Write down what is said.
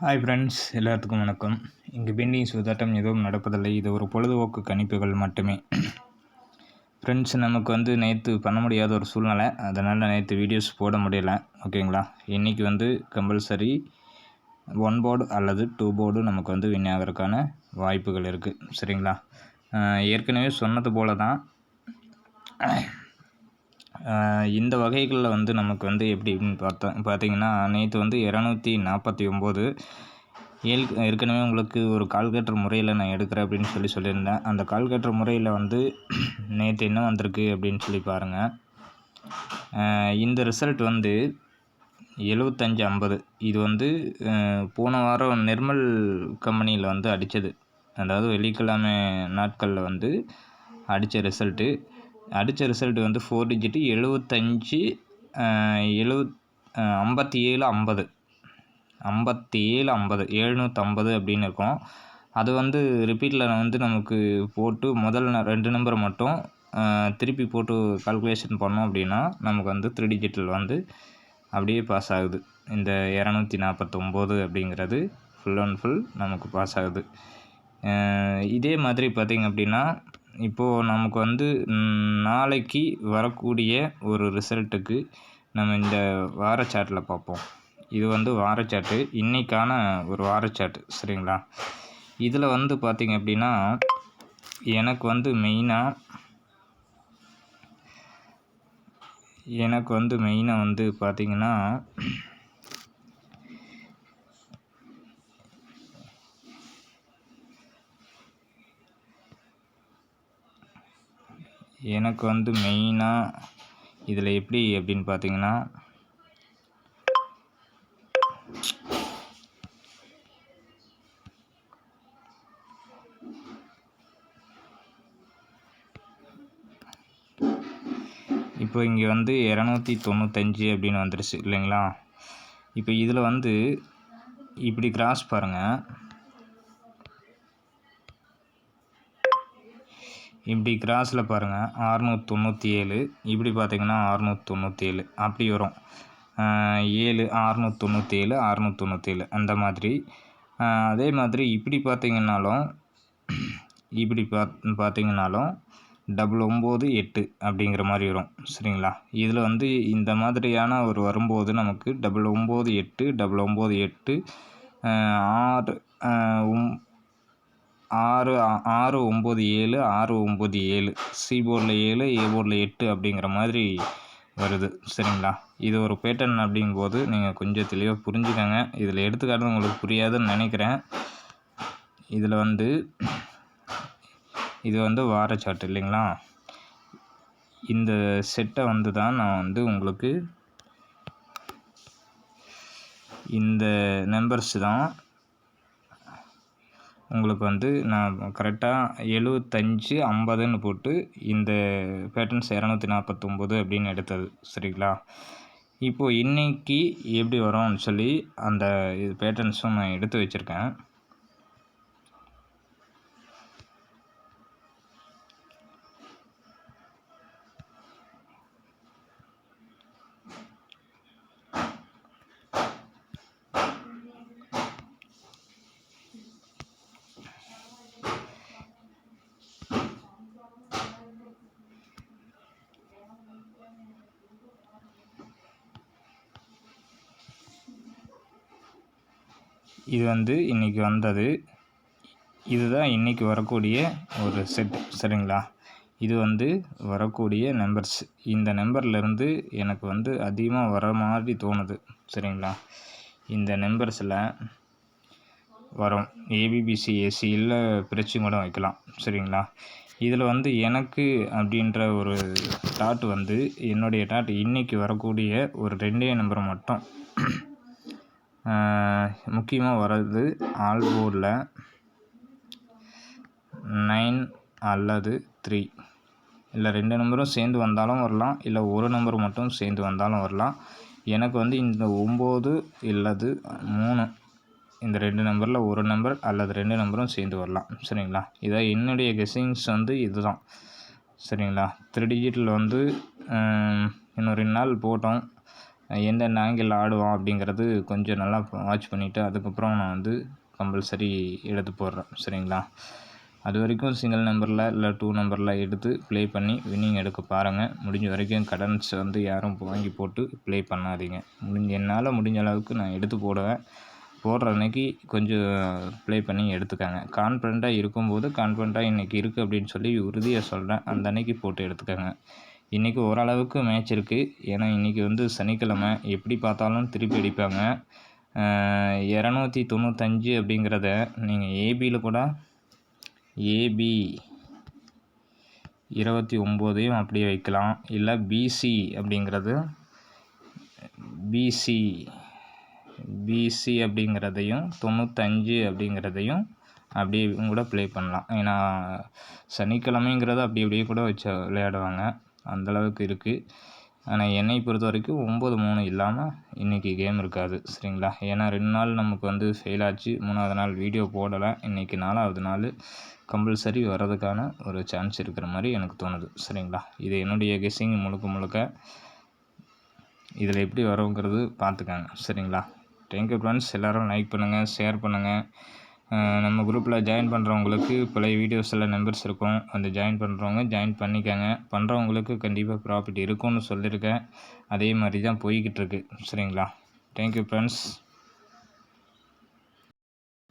Hi friends, எல்லாத்துக்கும் வணக்கம். இங்கு பெண்டிங் சூதாட்டம் எதுவும் நடப்பதில்லை. இது ஒரு பொழுதுபோக்கு கணிப்புகள் மட்டுமே. ஃப்ரெண்ட்ஸ், நமக்கு நேற்று பண்ண முடியாத ஒரு சூழ்நிலை, அதனால் நேற்று வீடியோஸ் போட முடியல. ஓகேங்களா? இன்றைக்கி கம்பல்சரி 1 போர்டு அல்லது 2 போர்டு நமக்கு வின் ஆகிறதுக்கான வாய்ப்புகள் இருக்குது. சரிங்களா? ஏற்கனவே சொன்னது போல தான் இந்த வகைகளில் நமக்கு எப்படின்னு பார்த்தீங்கன்னா, நேற்று 249 ஏற்கனவே உங்களுக்கு ஒரு கால்குலேட்டர் முறையில் நான் எடுக்கிறேன் அப்படின்னு சொல்லியிருந்தேன். அந்த கால்குலேட்டர் முறையில் நேற்று என்ன வந்திருக்கு அப்படின்னு சொல்லி பாருங்கள். இந்த ரிசல்ட் 75-50. இது போன வாரம் நிர்மல் கம்பெனியில் அடித்தது. அதாவது வெள்ளிக்கிழமை நாட்களில் அடித்த ரிசல்ட்டு. 4 டிஜிட்டு 75 57 50 750 அப்படின்னு இருக்கும். அது ரிப்பீட்டில் நமக்கு போட்டு முதல் 2 நம்பரை மட்டும் திருப்பி போட்டு கால்குலேஷன் பண்ணோம் அப்படின்னா நமக்கு 3 டிஜிட்டில் அப்படியே பாஸ் ஆகுது. இந்த 249 அப்படிங்கிறது ஃபுல் அண்ட் ஃபுல் நமக்கு பாஸ் ஆகுது. இதே மாதிரி பார்த்திங்க அப்படின்னா, இப்போது நமக்கு நாளைக்கு வரக்கூடிய ஒரு ரிசல்ட்டுக்கு நம்ம இந்த வாரச்சாட்டில் பார்ப்போம். இது வாரச்சாட்டு, இன்றைக்கான ஒரு வாரச்சாட்டு. சரிங்களா? இதில் பார்த்திங்க அப்படின்னா, எனக்கு மெயினாக பார்த்திங்கன்னா, மெயினாக இதில் எப்படி அப்படின்னு பார்த்தீங்கன்னா, இப்போ இங்கே 295 அப்படின்னு வந்துருச்சு இல்லைங்களா? இப்போ இதில் இப்படி கிராஸ் பாருங்கள். இப்படி கிராஸில் பாருங்கள் 697, இப்படி பார்த்திங்கன்னா 697 அப்படி வரும். 697 697 அந்த மாதிரி. அதே மாதிரி இப்படி பார்த்திங்கனாலும் 998 அப்படிங்கிற மாதிரி வரும். சரிங்களா? இதில் இந்த மாதிரியான ஒரு வரும்போது நமக்கு 998 998 697 697 சி போர்டில் 7 ஏ போர்டில் 8 அப்படிங்கிற மாதிரி வருது. சரிங்களா? இது ஒரு பேட்டர்ன் அப்படிங்கும்போது நீங்கள் கொஞ்சம் தெளிவாக புரிஞ்சுக்கோங்க. இதில் எடுத்துக்காட்டு உங்களுக்கு புரியாதுன்னு நினைக்கிறேன். இதில் இது வாரச்சாட்டு இல்லைங்களா? இந்த செட்டை தான் நான் உங்களுக்கு இந்த நம்பர்ஸ் தான் உங்களுக்கு நான் கரெக்டாக 75 50ன்னு போட்டு இந்த பேட்டர்ன்ஸ் 249 அப்படின்னு எடுத்தது. சரிங்களா? இப்போது இன்றைக்கி எப்படி வரும்னு சொல்லி அந்த இது பேட்டர்ன்ஸும் நான் எடுத்து வச்சுருக்கேன். இது இன்றைக்கி வந்தது. இதுதான் இன்றைக்கி வரக்கூடிய ஒரு செட். சரிங்களா? இது வரக்கூடிய நம்பர்ஸ். இந்த நம்பர்லேருந்து எனக்கு அதிகமாக வர மாதிரி தோணுது. சரிங்களா? இந்த நம்பர்ஸில் வரும். ஏபிபிசி ஏசி இல்லை பிரிச்சும் கூட வைக்கலாம். சரிங்களா? இதில் எனக்கு அப்படின்ற ஒரு டாட் என்னுடைய டாட் இன்றைக்கி வரக்கூடிய ஒரு 2 நம்பர் மட்டும் முக்கியமாக வர்றது ஆல் போர்டில் 9 அல்லது 3 இல்லை 2 நம்பரும் சேர்ந்து வந்தாலும் வரலாம், இல்லை ஒரு நம்பர் மட்டும் சேர்ந்து வந்தாலும் வரலாம். எனக்கு இந்த 9 இல்லது 3 இந்த 2 நம்பரில் ஒரு நம்பர் அல்லது 2 நம்பரும் சேர்ந்து வரலாம். சரிங்களா? இதான் என்னுடைய கெஸ்ஸிங்ஸ் இதுதான். சரிங்களா? 3 டிஜிட்டில் இன்னும் 2 நாள் போட்டோம். எந்தெந்த ஆங்கிள் ஆடுவான் அப்படிங்கிறது கொஞ்சம் நல்லா வாட்ச் பண்ணிவிட்டு அதுக்கப்புறம் நான் வந்து கம்பல்சரி எடுத்து போடுறேன். சரிங்களா? அது வரைக்கும் சிங்கிள் நம்பரில் இல்லை 2 நம்பரில் எடுத்து ப்ளே பண்ணி வின்னிங் எடுக்க பாருங்கள். முடிஞ்ச வரைக்கும் கடன்ஸ் வந்து யாரும் வாங்கி போட்டு ப்ளே பண்ணாதீங்க. என்னால் முடிஞ்ச அளவுக்கு நான் எடுத்து போடுவேன். போடுற அன்னைக்கு கொஞ்சம் ப்ளே பண்ணி எடுத்துக்கோங்க. கான்ஃபிடண்ட்டாக இருக்கும்போது கான்ஃபிடண்ட்டாக இன்றைக்கி இருக்குது அப்படின்னு சொல்லி உறுதியாக சொல்கிறேன். அந்த அன்னைக்கு போட்டு எடுத்துக்கோங்க. இன்றைக்கி ஓரளவுக்கு மேட்ச் இருக்குது. ஏன்னா இன்றைக்கி வந்து சனிக்கிழமை, எப்படி பார்த்தாலும் திருப்பி அடிப்பாங்க. 295 அப்படிங்கிறத நீங்கள் ஏபியில் கூட ஏபி 29 அப்படியே வைக்கலாம். இல்லை பிசி அப்படிங்கிறது பிசி அப்படிங்கிறதையும் 95 அப்படிங்கிறதையும் அப்படியே கூட ப்ளே பண்ணலாம். ஏன்னா சனிக்கிழமைங்கிறத அப்படியே கூட வச்சு விளையாடுவாங்க. அந்தளவுக்கு இருக்குது. ஆனால் என்னை பொறுத்த வரைக்கும் 9-3 இல்லாமல் இன்றைக்கி கேம் இருக்காது. சரிங்களா? ஏன்னா 2 நாள் நமக்கு வந்து ஃபெயில் ஆச்சு. 3ஆவது நாள் வீடியோ போடலை. இன்றைக்கி 4ஆவது நாள் கம்பல்சரி வர்றதுக்கான ஒரு சான்ஸ் இருக்கிற மாதிரி எனக்கு தோணுது. சரிங்களா? இது என்னுடைய கெஸ்ஸிங் முழுக்க இதில் எப்படி வருங்கிறது பார்த்துக்கங்க. சரிங்களா? Thank you friends. எல்லோரும் லைக் பண்ணுங்கள், ஷேர் பண்ணுங்கள். நம்ம குரூப்பில் ஜாயின் பண்ணுறவங்களுக்கு பழைய வீடியோஸில் நம்பர்ஸ் இருக்கும். அந்த ஜாயின் பண்ணுறவங்க ஜாயின் பண்ணிக்கோங்க. பண்ணுறவங்களுக்கு கண்டிப்பாக ப்ராஃபிட் இருக்கும்னு சொல்லியிருக்கேன். அதே மாதிரி தான் போய்கிட்டு இருக்கு. சரிங்களா? Thank you friends.